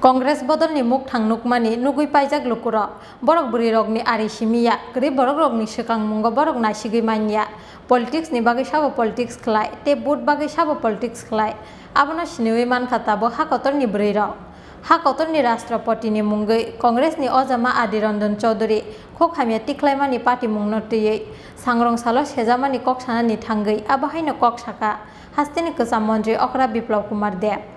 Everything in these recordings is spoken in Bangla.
Kongres bodol ni muk thangnuk mani nugui paijak lukuro borok buri rokni ari simiya gri borok rokni sekang mungo borok nasigui manya politics ni bagi sabo politics khlai te boot bagi sabo politics khlai abono siniwi mankata bo hakotor ni buri rok hakotor ni rashtrapati ni mungui Kongres ni ojama Adiranjan Chaudhary khok hamya tiklaima ni party mungno tiyei sangrong salo sejama ni kok sana ni thangui abahai no kok saka hastini kusam mantri Okra Biplab Kumar Deb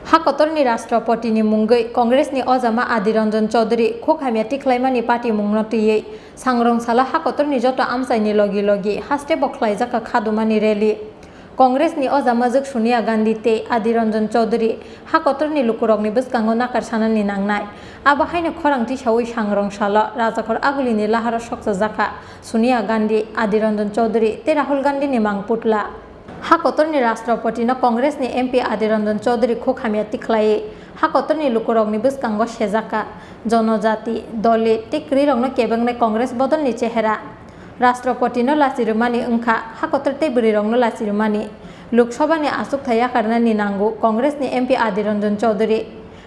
Hakotor ni Rashtrapati ni mungui Kongres ni ojama Adiranjan Chaudhary khok hamya tiklaima ni party mungno tiyei sangrong sala hakotor ni joto amsai ni logi logi haste bokhlaijaka khaduma ni rally Kongres ni ojama juk Sonia Gandhi te Adiranjan Chaudhary hakotor ni lukurok ni bwskango nakar sana ni nangnai abahai no khorangti sawi sangrong sala rajakor aguli ni lahara soksa jaka Sonia Gandhi Adiranjan Chaudhary te Rahul Gandhi ni mangputla hakotor ni Rashtrapati no Kongres ni MP Adiranjan Chaudhary khok hamya tiklai hakotor ni lukurok ni bwskango sejaka jonojati dole te krirok no kebengnai Kongres bodol ni chehera Rashtrapati no lasirumani ongkha hakotor te burirok no lasirumani Lok Sabha ni asuk thaya karna ni nangu Kongres ni MP Adiranjan Chaudhary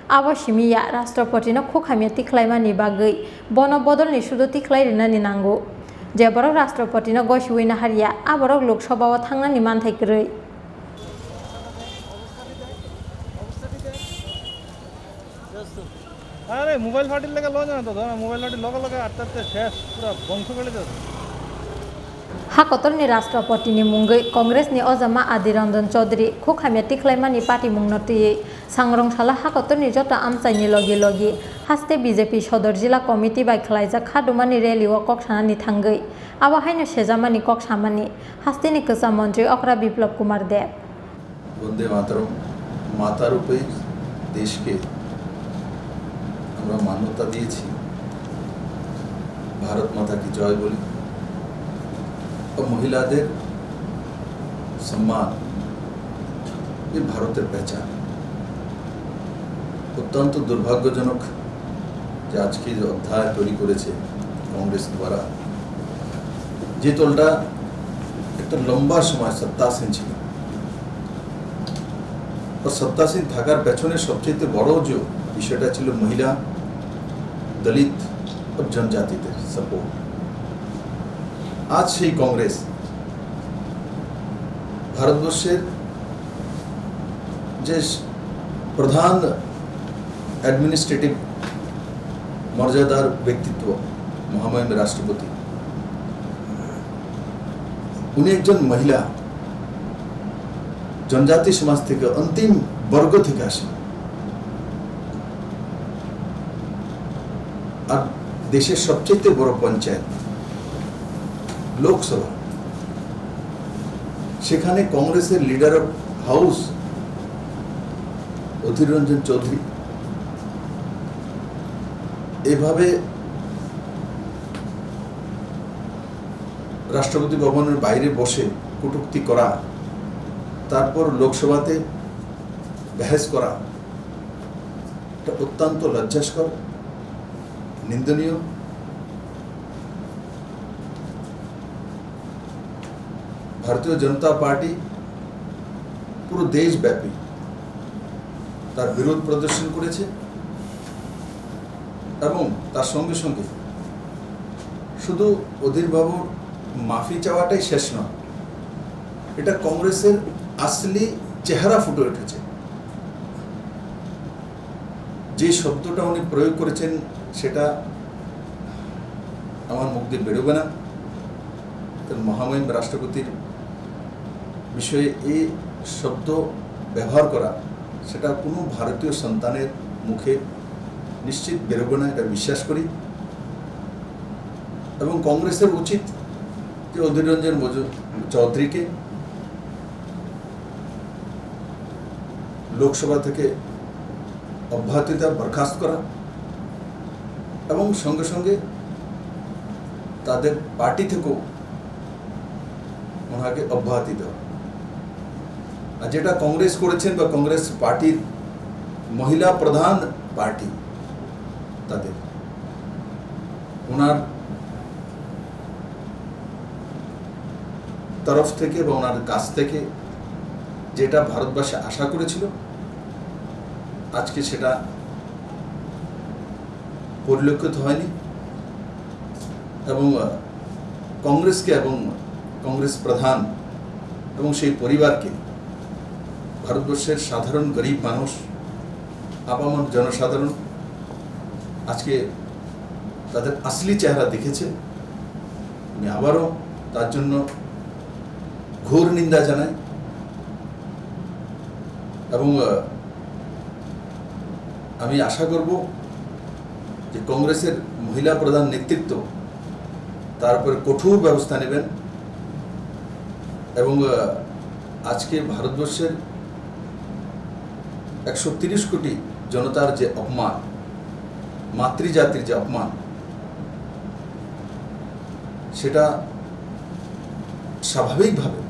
abo simiya Rashtrapati no khok hamya tiklaima ni bagui bono bodol ni sudo tiklai rina ni nangu je borok Rashtrapati no goisiwi na haria aborok Lok Sabha o thangna ni manthai krui আরে মোবাইল ফাটিল লাগা লজ না তো ধর মোবাইল ফাটিল লগা লগা আটটাতে শেষ পুরো বংশ করে যাচ্ছে hakotor ni Rashtrapati ni mungui Kongres ni ojama Adiranjan Chaudhary khok hamya tiklaima ni party mungno tiyei sangrong sala hakotor ni joto amsai ni logi logi haste BJP Sodor Jila Committee bai khlaijak khaduma ni rally o kok sana ni thangui abahai no sejama ni kok samani haste ni kusam mantri Okra Biplab Kumar Deb বন্দে মাতরম মাতা রূপে দেশকে আমরা মান্যতা দিয়েছি ভারত মাতা কি জয় বলি और महिलाদের সম্মান এই ভারতের পहचान অত্যন্ত দুর্ভাগ্যজনক যে আজকে যে অধ্যায় তৈরি করেছে কংগ্রেস দ্বারা যে দলটা একটা লম্বা সময় সত্তাসীন ছিল और सत्तासीन থাকার পেছনে সবচেয়ে বড় যে বিষয়টা ছিল মহিলা দলিত और जनजातिদের সাপোর্ট आज সেই কংগ্রেস ভারতবর্ষের যে প্রধান অ্যাডমিনিস্ট্রেটিভ মর্যাদার ব্যক্তিত্ব মহামহিম রাষ্ট্রপতি উনি একজন মহিলা जनजाति समाज থেকে अंतिम वर्ग থেকে আসেন আর দেশের সবচেয়ে বড় পঞ্চায়েত লোকসভা সেখানে কংগ্রেসের leader of house Adhir Ranjan Chowdhury এভাবে রাষ্ট্রপতি ভবনের বাইরে বসে কটূক্তি করা তারপর লোকসভাতে বহস করা এটা অত্যন্ত লজ্জাস্কর নিন্দনীয় ভারতীয় জনতা পার্টি পুরো দেশব্যাপী তার বিরোধ প্রদর্শন করেছে এবং তার সঙ্গে সঙ্গে শুধু অধীর বাবুর মাফি চাওয়াটাই শেষ নয় এটা কংগ্রেসের আসলি চেহারা ফুটে উঠেছে যে শব্দটা উনি প্রয়োগ করেছেন সেটা আমার মুখ দিয়ে বেরোবে না মহামহিম রাষ্ট্রপতির বিষয়ে এই শব্দ ব্যবহার করা সেটা কোনো ভারতীয় সন্তানের মুখে নিশ্চিত বেরোবে না এটা বিশ্বাস করি এবং কংগ্রেসের উচিত যে অধীর রঞ্জন চৌধুরীকে লোকসভা থেকে অব্যাহতিতা বরখাস্ত করা এবং সঙ্গে সঙ্গে তাদের পার্টি থেকেও ওনাকে অব্যাহতি দেওয়া আর যেটা কংগ্রেস করেছেন বা কংগ্রেস পার্টির মহিলা প্রধান পার্টি তাদের ওনার তরফ থেকে বা ওনার কাছ থেকে যেটা ভারতবর্ষে আশা করেছিল আজকে সেটা পরিলক্ষিত হয়নি এবং কংগ্রেসকে এবং কংগ্রেস প্রধান এবং সেই পরিবারকে ভারতবর্ষের সাধারণ গরিব মানুষ আপামর জনসাধারণ আজকে তাদের আসলি চেহারা দেখেছে। আমি আবারও তার জন্য ঘোর নিন্দা জানাই এবং আমি আশা করব যে কংগ্রেসের মহিলা প্রধান নেতৃত্ব তার উপরে কঠোর ব্যবস্থা নেবেন এবং আজকে ভারতবর্ষের 130 কোটি জনতার যে অপমান, মাতৃজাতির যে অপমান, সেটা স্বাভাবিকভাবে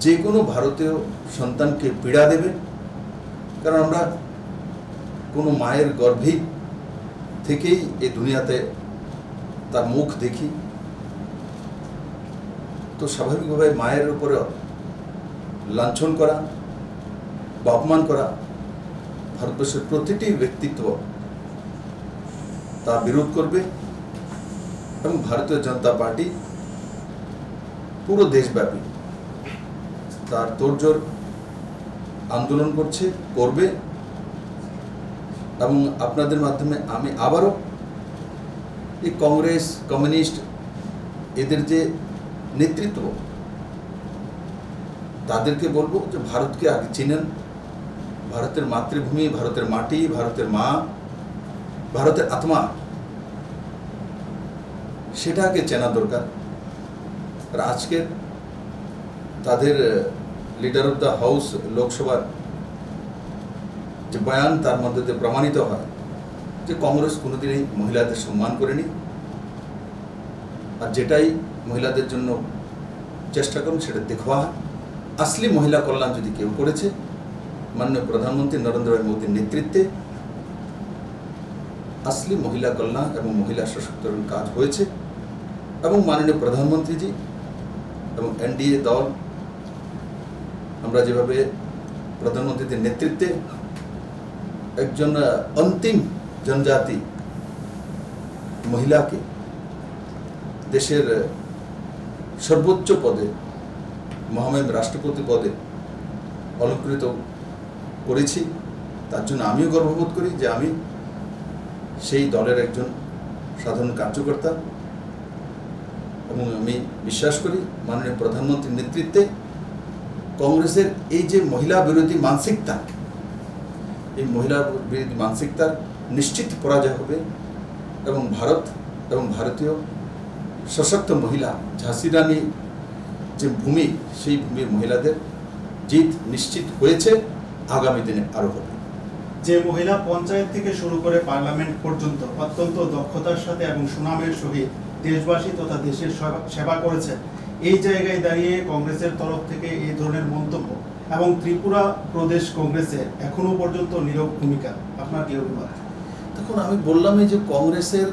যে কোনো ভারতীয় সন্তানকে পীড়া দেবে। কারণ আমরা কোনো মায়ের গর্ভে থেকেই এই দুনিয়াতে তার মুখ দেখি, তো স্বাভাবিকভাবে মায়ের উপরে লাঞ্ছন করা বা অপমান করা ভারতবর্ষের প্রতিটি ব্যক্তিত্ব তা বিরোধ করবে এবং ভারতীয় জনতা পার্টি পুরো দেশব্যাপী তার তোড়জোড় আন্দোলন করবে এবং আপনাদের মাধ্যমে আমি আবারও এই কংগ্রেস, কমিউনিস্ট এদের যে নেতৃত্ব তাদেরকে বলবো যে ভারতকে আগে চিনেন, ভারতের মাতৃভূমি, ভারতের মাটি, ভারতের মা, ভারতের আত্মা, সেটাকে চেনা দরকার। আর আজকের তাদের লিডার অফ দ্য হাউস লোকসভার যে বয়ান, তার মধ্যে দিয়ে প্রমাণিত হয় যে কংগ্রেস কোনোদিনই মহিলাদের সম্মান করেনি, আর যেটাই মহিলাদের জন্য চেষ্টা করুন সেটা দেখোয়া। আসলি মহিলা কল্যাণ যদি কেউ করেছে, মাননীয় প্রধানমন্ত্রী নরেন্দ্র মোদীর নেতৃত্বে আসলি মহিলা কল্যাণ এবং মহিলা সশক্তিকরণ কাজ হয়েছে এবং মাননীয় প্রধানমন্ত্রীজি এবং এনডিএ দল আমরা যেভাবে প্রধানমন্ত্রীদের নেতৃত্বে একজন অন্তিম জনজাতি মহিলাকে দেশের সর্বোচ্চ পদে মহামহিম রাষ্ট্রপতি পদে অলঙ্কৃত করেছি, তার জন্য আমিও গর্ববোধ করি যে আমি সেই দলের একজন সাধারণ কার্যকর্তা এবং আমি বিশ্বাস করি মাননীয় প্রধানমন্ত্রীর নেতৃত্বে কংগ্রেসের এই যে মহিলা বিরোধী মানসিকতা, এই মহিলা বিরোধী মানসিকতার নিশ্চিত পরাজয় হবে এবং ভারত এবং ভারতীয় সশক্ত মহিলা ঝাঁসি রানী যে ভূমি, সেই ভূমির মহিলাদের জিত নিশ্চিত হয়েছে, আগামী দিনে আরো হবে। যে মহিলা পঞ্চায়েত থেকে শুরু করে পার্লামেন্ট পর্যন্ত অত্যন্ত দক্ষতার সাথে এবং সুনামের সহিত দেশবাসী তথা দেশের সেবা করেছে, এই জায়গায় দাঁড়িয়ে কংগ্রেসের তরফ থেকে এই ধরনের মন্তব্য এবং ত্রিপুরা প্রদেশ কংগ্রেসের এখনো পর্যন্ত নীরব ভূমিকা, আপনার কি অভিমত? দেখুন, আমি বললামই যে কংগ্রেসের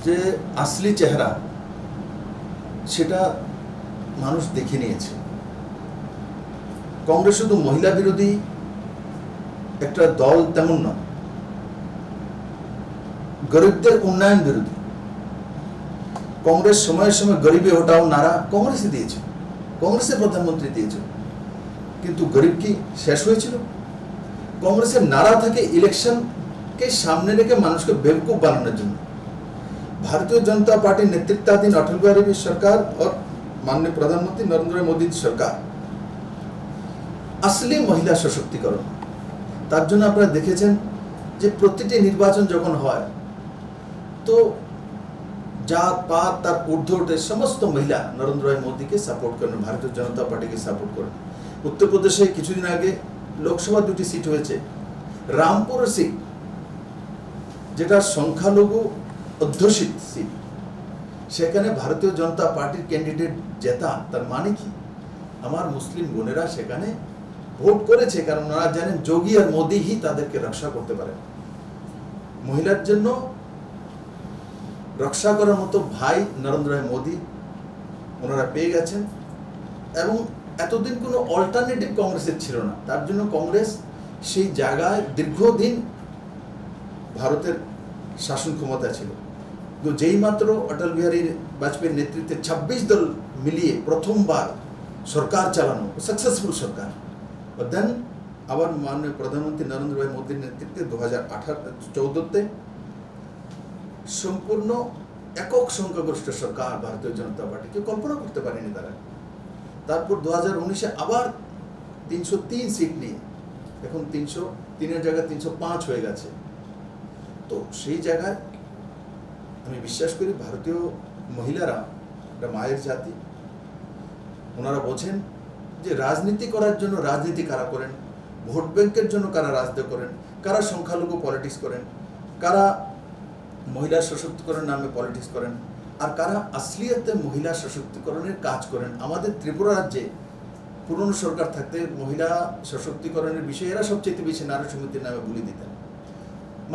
যে আসলি চেহারা সেটা মানুষ দেখে নিয়েছে। কংগ্রেস শুধু মহিলা বিরোধী একটা দল তেমন নয়, গরিবদের উন্নয়ন বিরোধী। কংগ্রেস সময়ের সময় গরিবে হটাও নারা কংগ্রেসে দিয়েছে, কংগ্রেসের প্রধানমন্ত্রী দিয়েছে, কিন্তু গরিব কি শেষ হয়েছিল? কংগ্রেসের নারা থাকে ইলেকশনকে সামনে রেখে মানুষকে বেवकूफ বানানোর জন্য। भारतीय जनता पार्टी नेतृत्वाधीन अटल बिहारी सरकार और माननीय प्रधानमंत्री नरेंद्र मोदी सरकार असली महिला सशक्तिकरण, তার জন্য আপনারা দেখেছেন যে প্রতিটি নির্বাচন যখন হয় তো জাত পাত তার ঊর্ধ্বে উঠে সমস্ত মহিলা নরেন্দ্র মোদীকে সাপোর্ট করেন, ভারতীয় জনতা পার্টিকে সাপোর্ট করেন। উত্তরপ্রদেশে কিছুদিন আগে লোকসভা 2টি সিট হয়েছে, রামপুর সিট যেটা সংখ্যালঘু অধ্যুষিত সিট, সেখানে ভারতীয় জনতা পার্টির ক্যান্ডিডেট জেতা, তার মানে কি আমার মুসলিম বোনেরা সেখানে ভোট করেছে, কারণ ওনারা জানেন যোগী আর মোদী হি তাদেরকে রক্ষা করতে পারে। মহিলার জন্য রক্ষা করার মতো ভাই নরেন্দ্র ভাই মোদী ওনারা পেয়ে গেছেন এবং এতদিন কোনো অল্টারনেটিভ কংগ্রেসের ছিল না, তার জন্য কংগ্রেস সেই জায়গায় দীর্ঘদিন ভারতের শাসন ক্ষমতা ছিল। তো যেই মাত্র অটল বিহারী বাজপেয়ীর নেতৃত্বে 26 দল মিলিয়ে প্রথমবার সরকার চালানো সাকসেসফুল সরকার, দেন আবার মাননীয় প্রধানমন্ত্রী নরেন্দ্র ভাই মোদীর নেতৃত্বে 2014-তে সম্পূর্ণ একক সংখ্যাগরিষ্ঠ সরকার ভারতীয় জনতা পার্টি, কেউ কল্পনা করতে পারেনি তারা। তারপর 2019-এ আবার 303 সিট নিয়ে এখন 303-এর জায়গায় 305 হয়ে গেছে। তো সেই জায়গায় আমি বিশ্বাস করি ভারতীয় মহিলারা একটা মায়ের জাতি, ওনারা বোঝেন যে রাজনীতি করার জন্য রাজনীতি কারা করেন, ভোট ব্যাংকের জন্য কারা রাজনীতি করেন, কারা সংখ্যালঘু পলিটিক্স করেন, কারা মহিলা সশক্তিকরণের নামে পলিটিক্স করেন, আর কারা আসলিয়াতে মহিলা সশক্তিকরণের কাজ করেন। আমাদের ত্রিপুরা রাজ্যে পুরনো সরকার থাকতে মহিলা সশক্তিকরণের বিষয়ে এরা সবচেয়ে বেশি নারী সমিতির নামে বলি দিতেন।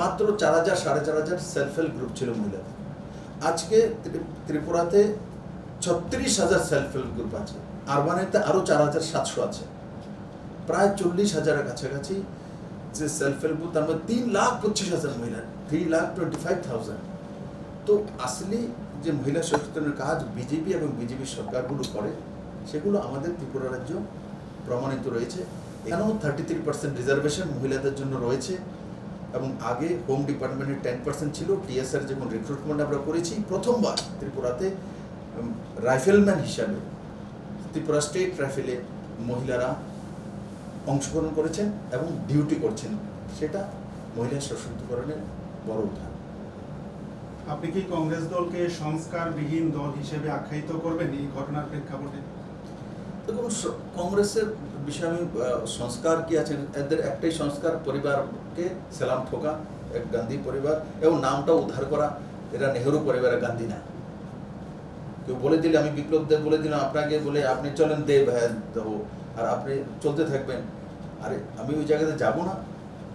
মাত্র 4000 4500 সেলফ হেল্প গ্রুপ ছিল মহিলাদের। আজকে ত্রিপুরাতে 36,000 সেলফ হেল্প গ্রুপ আছে, আরবানেতে আরও 4700 আছে, প্রায় 40,000-এর কাছাকাছি যে সেলফ হেল্প গ্রুপ, তার মধ্যে 3,25,000 মহিলা, 3,25,000। তো আসলে যে মহিলা সচেতনের কাজ বিজেপি এবং বিজেপি সরকারগুলো করে সেগুলো আমাদের ত্রিপুরা রাজ্য প্রমাণিত রয়েছে। এখানেও 33% রিজার্ভেশন মহিলাদের জন্য রয়েছে এবং আগে হোম ডিপার্টমেন্টের 10% ছিল। টিএসআর যখন রিক্রুটমেন্ট আমরা করেছি প্রথমবার ত্রিপুরাতে রাইফেলম্যান হিসাবে ত্রিপুরা স্টেট রাইফেলে মহিলারা অংশগ্রহণ করেছেন এবং ডিউটি করছেন, সেটা মহিলা সশক্তিকরণের বড় উদাহরণ। আপনি কি কংগ্রেস দলকে সংস্কারবিহীন দল হিসেবে আখ্যায়িত করবেন এই ঘটনার প্রেক্ষাপটে? দেখুন, কংগ্রেসের বিষয়ে আমি সংস্কার কি আছে, এদের একটাই সংস্কার, পরিবারকে সেলাম ঠোকা, এক গান্ধী পরিবার, এবং নামটা উদ্ধার করা। এরা নেহেরু পরিবারের গান্ধী না। কেউ বলে দিলে, আমি বিপ্লব দেব বলে দিলাম আপনাকে, বলে আপনি চলেন দেব হ্যাঁ দেব আর আপনি চলতে থাকবেন, আরে আমি ওই জায়গাতে যাব না।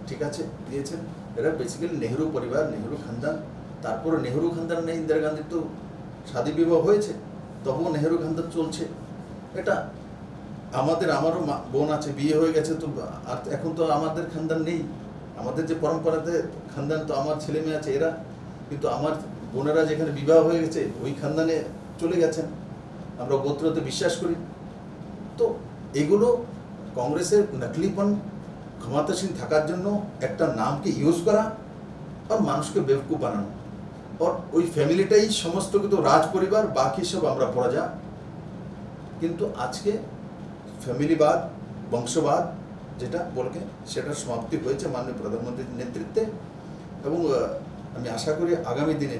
ঠিক আছে, দিয়েছেন। এরা বেসিক্যালি নেহেরু পরিবার, নেহেরু খানদান। তারপরে নেহেরু খানদান নেই, ইন্দিরা গান্ধীর তো শাদী বিবাহ হয়েছে, তবুও নেহেরু খানদান চলছে। এটা আমারও বোন আছে, বিয়ে হয়ে গেছে, তো আর এখন তো আমাদের খানদান নেই। আমাদের যে পরম্পরাতে খানদান, তো আমার ছেলে মেয়ে আছে এরা, কিন্তু আমার বোনেরা যেখানে বিবাহ হয়ে গেছে ওই খানদানে চলে গেছেন। আমরা গোত্রতে বিশ্বাস করি। তো এগুলো কংগ্রেসের নকলিপন, ক্ষমতাসীন থাকার জন্য একটা নামকে ইউজ করা আর মানুষকে বেवकूफ বানানো, আর ওই ফ্যামিলিটাই সমস্ত কিন্তু রাজ পরিবার, বাকি সব আমরা প্রজা। কিন্তু আজকে ফ্যামিলিবাদ, বংশবাদ যেটা বলকে, সেটার সমাপ্তি হয়েছে মাননীয় প্রধানমন্ত্রীর নেতৃত্বে। এবং আমি আশা করি আগামী দিনে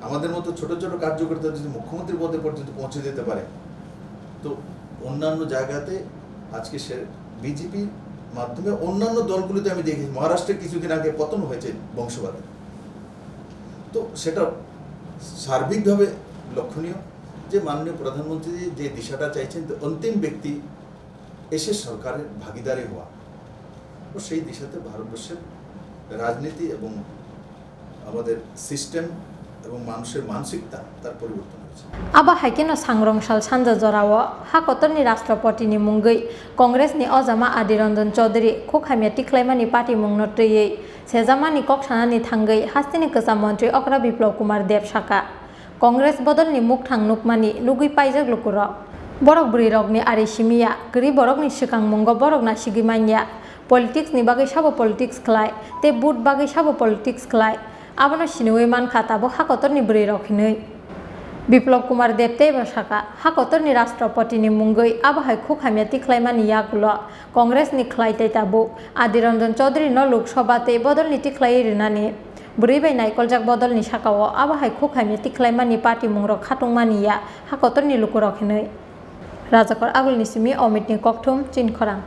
আমাদের মতো ছোট ছোট কার্যকর্তা যদি মুখ্যমন্ত্রী পদে পর্যন্ত পৌঁছে যেতে পারে, তো অন্যান্য জায়গাতে আজকে সে বিজেপির মাধ্যমে অন্যান্য দলগুলিতে আমি দেখেছি, মহারাষ্ট্রে কিছুদিন আগে পতন হয়েছে বংশবাদে। তো সেটা সার্বিকভাবে লক্ষণীয় যে মাননীয় প্রধানমন্ত্রী যে দিশাটা চাইছেন, তো অন্তিম ব্যক্তি এসে সরকারের ভাগিদারি হওয়া, তো সেই দিশাতে ভারতবর্ষের রাজনীতি এবং আমাদের সিস্টেম এবং মানুষের মানসিকতা তার পরিবর্তন হয়েছে। আবা হাইকেনো সাংরংসাল সানজা জরাও হাকতরনি রাষ্ট্রপতিनि मुंगै কংগ্রেসনি অজামা আদিরঞ্জন চৌধুরী খুখামিয়া টিख्लाइमानि पार्टी मुंनो तैयै सेजामानि ककसानानि थांगै हास्तिनि गोजाम मन्त्री अग्रा बिप्लब कुमार देब साका কংগ্রেস बदलनि मुख थांनुकमानि लुगै पाइजक लुकुर बरक बुरैरकनि आरिसिमिया गरि बरकनि सिगां मुंगो बरकना सिगिमानिया पलिटिक्सनि बागै साबो पलिटिक्स खलाय ते बुट बागै साबो पलिटिक्स खलाय आबनो सिनुयै मानखा ताबो हाकतरनि बुरैरकनै बिप्लब कुमार देब तेबा साका हाकतरनि राष्ट्रपतिनि मुंगै आबाहाय खुखामिया टिख्लाइमानि यागुल कংग्रेसनि खलायथाय ताबो आदिरंजन चौधुरी न लोकसभाते बदलनि टिख्लायै रिनानि बुरैबाय नायकलजाक बदलनि साकाव आबाहाय खुखामिया टिख्लाइमानि पार्टी मुंग्र खाथुंमानिया हाकतरनि लुकुरखिनै राजाकर आगुलनि सिमि अमितनि ककथुम चिनखरां।